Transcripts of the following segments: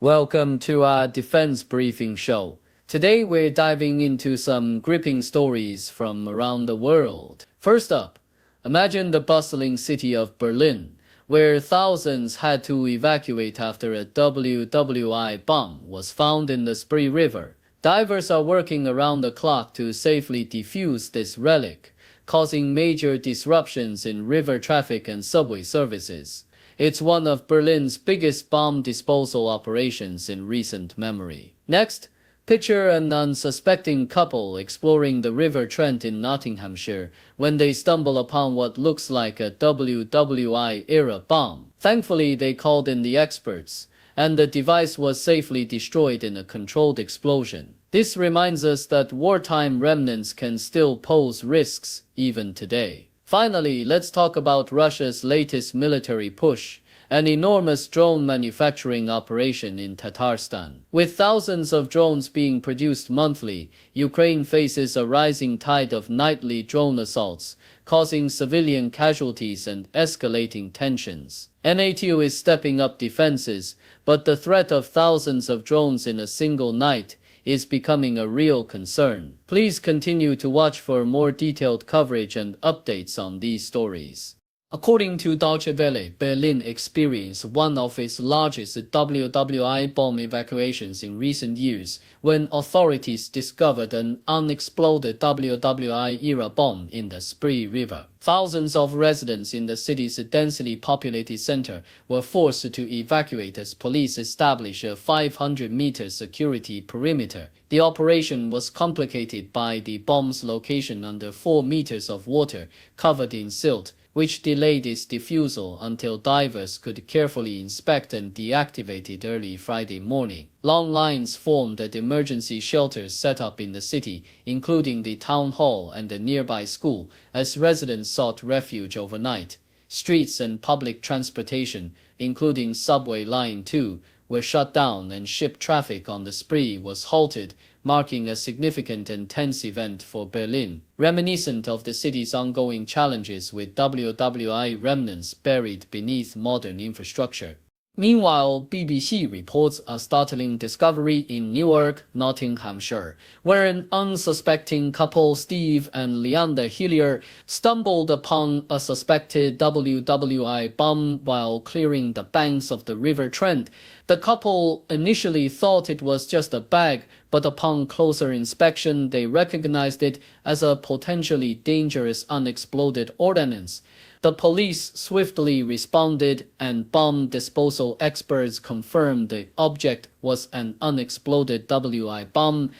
Welcome to our defense briefing show. Today we're diving into some gripping stories from around the world. First up, imagine the bustling city of Berlin, where thousands had to evacuate after a WWII bomb was found in the Spree River. Divers are working around the clock to safely defuse this relic, causing major disruptions in river traffic and subway services. It's one of Berlin's biggest bomb disposal operations in recent memory. Next, picture an unsuspecting couple exploring the River Trent in Nottinghamshire when they stumble upon what looks like a WWII-era bomb. Thankfully, they called in the experts, and the device was safely destroyed in a controlled explosion. This reminds us that wartime remnants can still pose risks even today. Finally, let's talk about Russia's latest military push, an enormous drone manufacturing operation in Tatarstan. With thousands of drones being produced monthly, Ukraine faces a rising tide of nightly drone assaults, causing civilian casualties and escalating tensions. NATO is stepping up defenses, but the threat of thousands of drones in a single night is becoming a real concern. Please continue to watch for more detailed coverage and updates on these stories. According to WWII, Berlin experienced one of its largest WWII bomb evacuations in recent years when authorities discovered an unexploded WWII-era bomb in the Spree River. Thousands of residents in the city's densely populated center were forced to evacuate as police established a 500-meter security perimeter. The operation was complicated by the bomb's location under 4 meters of water covered in silt, which delayed its defusal until divers could carefully inspect and deactivate it early Friday morning. Long lines formed at emergency shelters set up in the city, including the town hall and the nearby school, as residents sought refuge overnight. Streets and public transportation, including Subway Line 2, were shut down and ship traffic on the Spree was halted, marking a significant and tense event for Berlin, reminiscent of the city's ongoing challenges with WWII remnants buried beneath modern infrastructure. Meanwhile, BBC reports a startling discovery in Newark, Nottinghamshire, where an unsuspecting couple, Steve and Leander Hillier, stumbled upon a suspected WWII bomb while clearing the banks of the River Trent. The couple initially thought it was just a bag, but upon closer inspection, they recognized it as a potentially dangerous unexploded ordnance. The police swiftly responded, and bomb disposal experts confirmed the object was an unexploded WI bomb.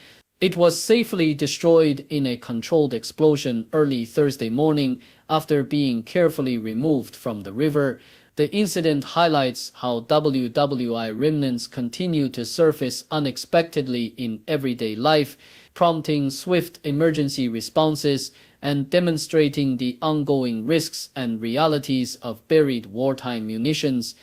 It was safely destroyed in a controlled explosion early Thursday morning after being carefully removed from the river. The incident highlights how WWII remnants continue to surface unexpectedly in everyday life, prompting swift emergency responses and demonstrating the ongoing risks and realities of buried wartime munitions.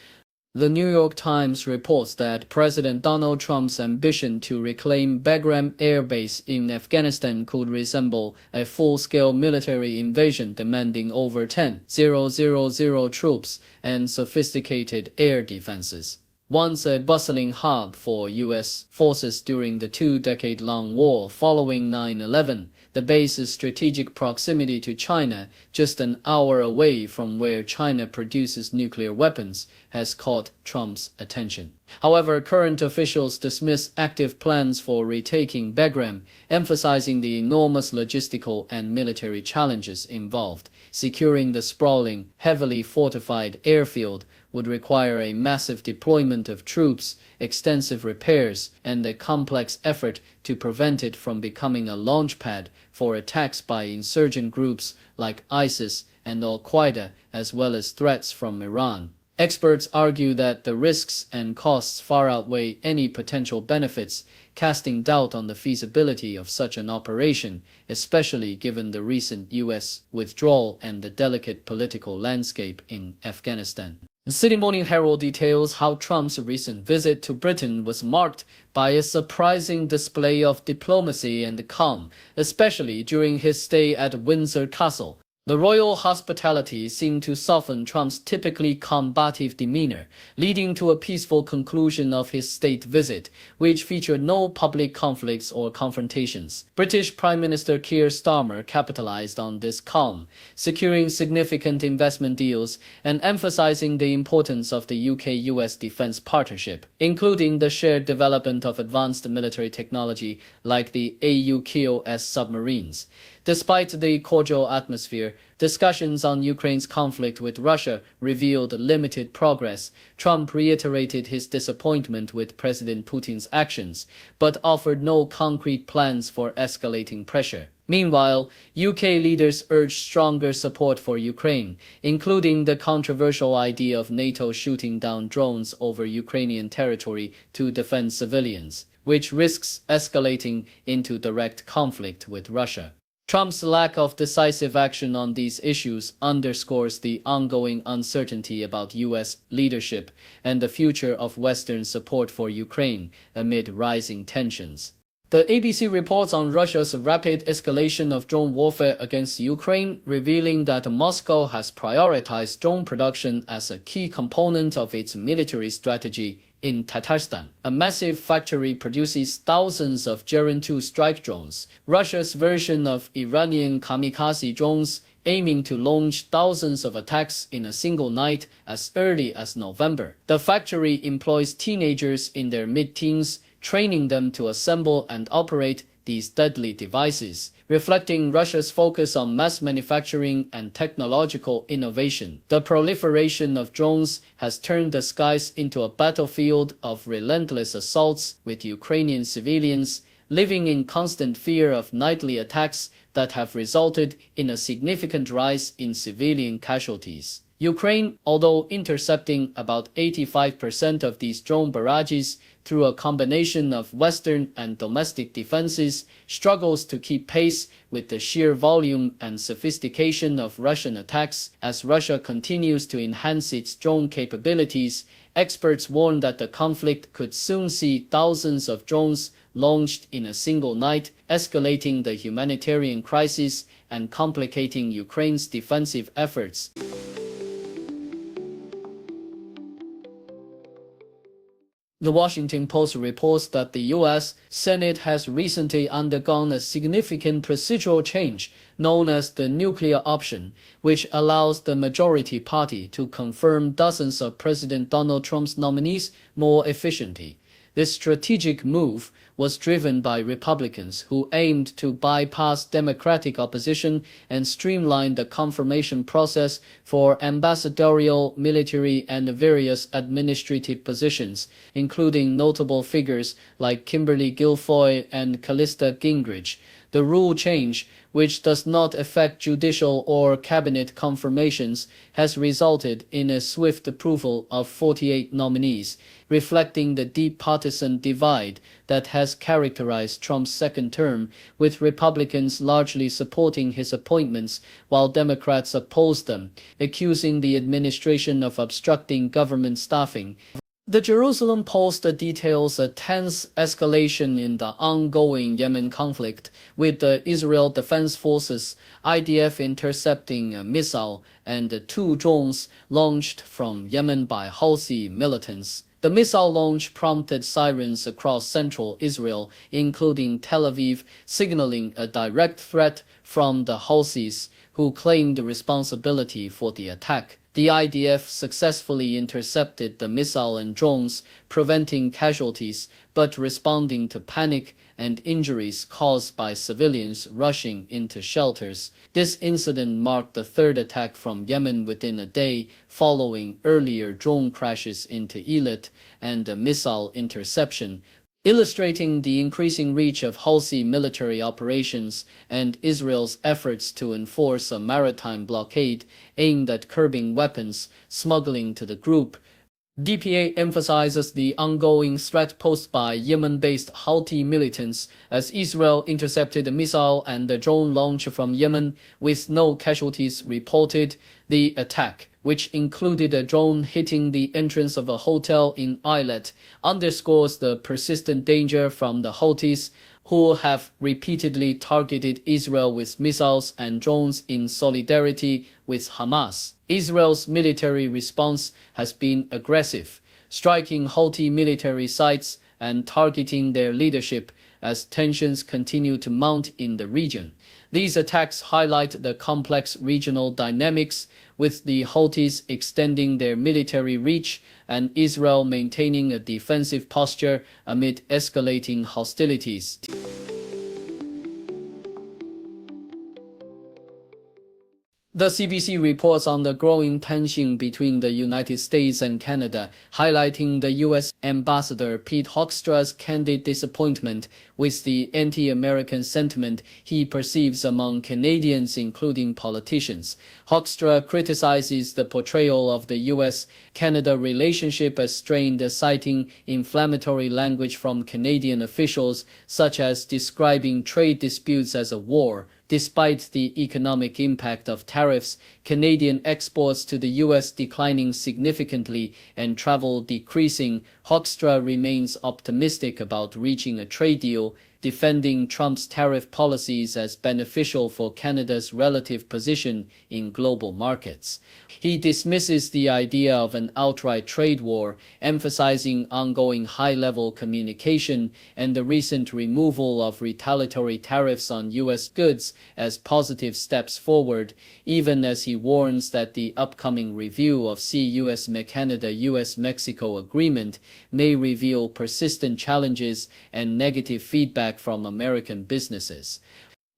The New York Times reports that President Donald Trump's ambition to reclaim Bagram Air Base in Afghanistan could resemble a full-scale military invasion demanding over 10,000 troops and sophisticated air defenses. Once a bustling hub for U.S. forces during the 2-decade-long war following 9/11, the base's strategic proximity to China, just an hour away from where China produces nuclear weapons, has caught Trump's attention. However, current officials dismiss active plans for retaking Bagram, emphasizing the enormous logistical and military challenges involved. Securing the sprawling, heavily fortified airfield would require a massive deployment of troops, extensive repairs, and a complex effort to prevent it from becoming a launchpad for attacks by insurgent groups like ISIS and Al-Qaeda, as well as threats from Iran. Experts argue that the risks and costs far outweigh any potential benefits, casting doubt on the feasibility of such an operation, especially given the recent U.S. withdrawal and the delicate political landscape in Afghanistan. The City Morning Herald details how Trump's recent visit to Britain was marked by a surprising display of diplomacy and calm, especially during his stay at Windsor Castle. The royal hospitality seemed to soften Trump's typically combative demeanor, leading to a peaceful conclusion of his state visit, which featured no public conflicts or confrontations. British Prime Minister Keir Starmer capitalized on this calm, securing significant investment deals and emphasizing the importance of the UK-US defense partnership, including the shared development of advanced military technology like the AUKUS submarines. Despite the cordial atmosphere, discussions on Ukraine's conflict with Russia revealed limited progress. Trump reiterated his disappointment with President Putin's actions, but offered no concrete plans for escalating pressure. Meanwhile, UK leaders urged stronger support for Ukraine, including the controversial idea of NATO shooting down drones over Ukrainian territory to defend civilians, which risks escalating into direct conflict with Russia. Trump's lack of decisive action on these issues underscores the ongoing uncertainty about U.S. leadership and the future of Western support for Ukraine amid rising tensions. The ABC reports on Russia's rapid escalation of drone warfare against Ukraine, revealing that Moscow has prioritized drone production as a key component of its military strategy. In Tatarstan, a massive factory produces thousands of Gerin-2 strike drones, Russia's version of Iranian kamikaze drones, aiming to launch thousands of attacks in a single night as early as November. The factory employs teenagers in their mid-teens, training them to assemble and operate these deadly devices, reflecting Russia's focus on mass manufacturing and technological innovation. The proliferation of drones has turned the skies into a battlefield of relentless assaults, with Ukrainian civilians living in constant fear of nightly attacks that have resulted in a significant rise in civilian casualties. Ukraine, although intercepting about 85% of these drone barrages through a combination of Western and domestic defenses, struggles to keep pace with the sheer volume and sophistication of Russian attacks. As Russia continues to enhance its drone capabilities, experts warn that the conflict could soon see thousands of drones launched in a single night, escalating the humanitarian crisis and complicating Ukraine's defensive efforts. The Washington Post reports that the U.S. Senate has recently undergone a significant procedural change known as the nuclear option, which allows the majority party to confirm dozens of President Donald Trump's nominees more efficiently. This strategic move was driven by Republicans who aimed to bypass Democratic opposition and streamline the confirmation process for ambassadorial, military, and various administrative positions, including notable figures like Kimberly Guilfoyle and Callista Gingrich. The rule change, which does not affect judicial or cabinet confirmations, has resulted in a swift approval of 48 nominees, reflecting the deep partisan divide that has characterized Trump's second term, with Republicans largely supporting his appointments while Democrats opposed them, accusing the administration of obstructing government staffing. The Jerusalem Post details a tense escalation in the ongoing Yemen conflict, with the Israel Defense Forces (IDF) intercepting a missile and 2 drones launched from Yemen by Houthi militants. The missile launch prompted sirens across central Israel, including Tel Aviv, signaling a direct threat from the Houthis, who claimed responsibility for the attack. The IDF successfully intercepted the missile and drones, preventing casualties, but responding to panic and injuries caused by civilians rushing into shelters. This incident marked the 3rd attack from Yemen within a day, following earlier drone crashes into Eilat and a missile interception, illustrating the increasing reach of Houthi military operations and Israel's efforts to enforce a maritime blockade aimed at curbing weapons smuggling to the group. DPA emphasizes the ongoing threat posed by Yemen-based Houthi militants as Israel intercepted a missile and a drone launch from Yemen with no casualties reported. The attack, which included a drone hitting the entrance of a hotel in Eilat, underscores the persistent danger from the Houthis, who have repeatedly targeted Israel with missiles and drones in solidarity with Hamas. Israel's military response has been aggressive, striking Houthi military sites and targeting their leadership as tensions continue to mount in the region. These attacks highlight the complex regional dynamics, with the Houthis extending their military reach and Israel maintaining a defensive posture amid escalating hostilities. The CBC reports on the growing tension between the United States and Canada, highlighting the U.S. Ambassador Pete Hoekstra's candid disappointment with the anti-American sentiment he perceives among Canadians, including politicians. Hoekstra criticizes the portrayal of the U.S.-Canada relationship as strained, citing inflammatory language from Canadian officials, such as describing trade disputes as a war. Despite the economic impact of tariffs, Canadian exports to the U.S. declining significantly and travel decreasing, Hoekstra remains optimistic about reaching a trade deal, defending Trump's tariff policies as beneficial for Canada's relative position in global markets. He dismisses the idea of an outright trade war, emphasizing ongoing high-level communication and the recent removal of retaliatory tariffs on U.S. goods as positive steps forward, even as he warns that the upcoming review of CUSMA-Canada-US-Mexico agreement may reveal persistent challenges and negative feedback from American businesses.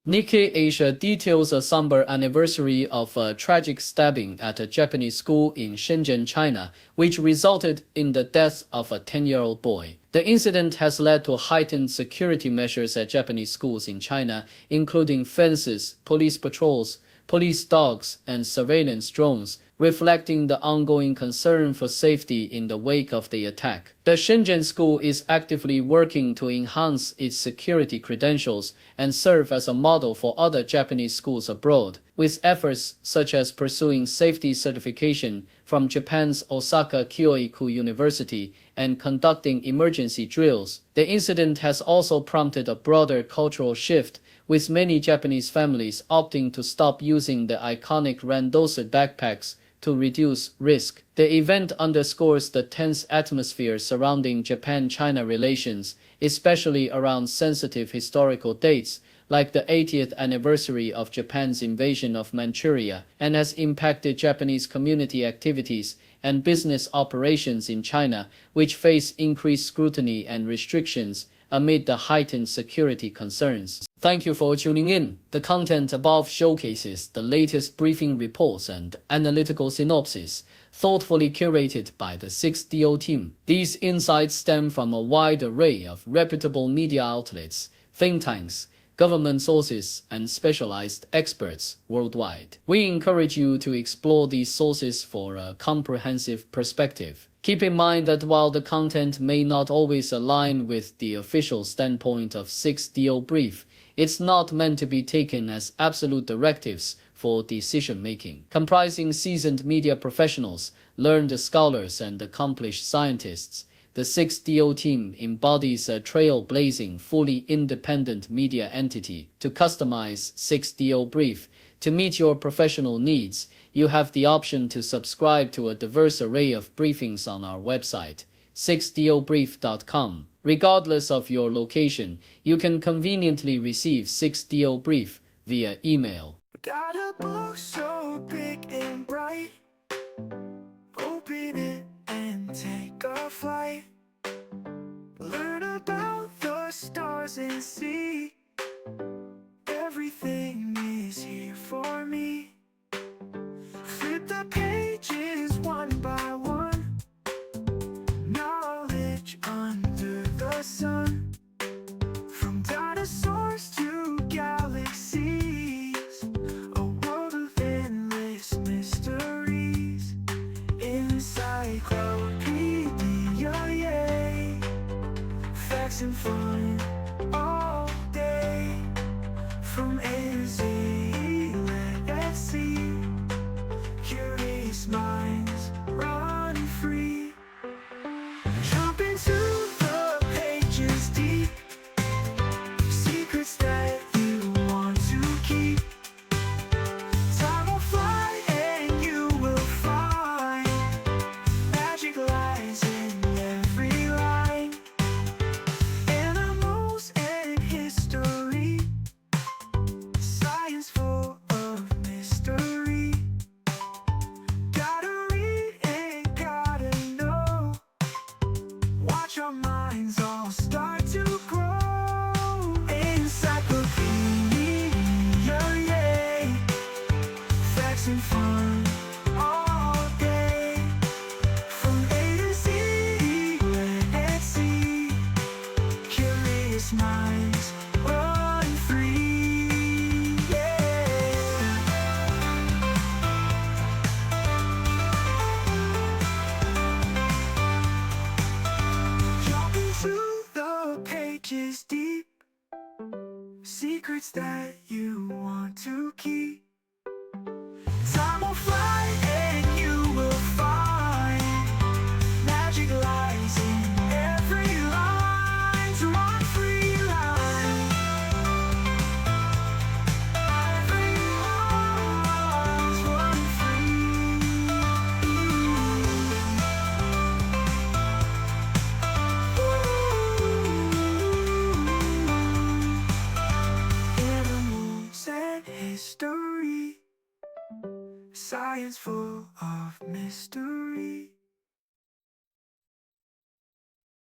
Nikkei Asia details a somber anniversary of a tragic stabbing at a Japanese school in Shenzhen, China, which resulted in the death of a 10-year-old boy. The incident has led to heightened security measures at Japanese schools in China, including fences, police patrols, police dogs, and surveillance drones, reflecting the ongoing concern for safety in the wake of the attack. The Shenzhen school is actively working to enhance its security credentials and serve as a model for other Japanese schools abroad, with efforts such as pursuing safety certification from Japan's Osaka Kyoiku University and conducting emergency drills. The incident has also prompted a broader cultural shift, with many Japanese families opting to stop using the iconic Randosed backpacks to reduce risk. The event underscores the tense atmosphere surrounding Japan-China relations, especially around sensitive historical dates, like the 80th anniversary of Japan's invasion of Manchuria, and has impacted Japanese community activities and business operations in China, which face increased scrutiny and restrictions amid the heightened security concerns. Thank you for tuning in. The content above showcases the latest briefing reports and analytical synopsis, thoughtfully curated by the 6DO team. These insights stem from a wide array of reputable media outlets, think tanks, government sources, and specialized experts worldwide. We encourage you to explore these sources for a comprehensive perspective. Keep in mind that while the content may not always align with the official standpoint of 6DO Brief, it's not meant to be taken as absolute directives for decision-making. Comprising seasoned media professionals, learned scholars, and accomplished scientists, the 6DO team embodies a trailblazing, fully independent media entity. To customize 6DO Brief to meet your professional needs, you have the option to subscribe to a diverse array of briefings on our website, 6dobrief.com. Regardless of your location, you can conveniently receive 6DO Brief via email. Got a book so big and bright, open it and take a flight. Learn about the stars and see, everything is here for me. Flip the pages one by one, knowledge under the sun. From dinosaurs to galaxies, a world of endless mysteries. Encyclopedia, yay, facts and fun all day. From A to Z, let's see, curious minds run free. Jump into the pages deep, secrets that you want to keep. Time will fly and you will find magic lies in every line. To run free line, every line's run free. Animals and history, science full of mystery.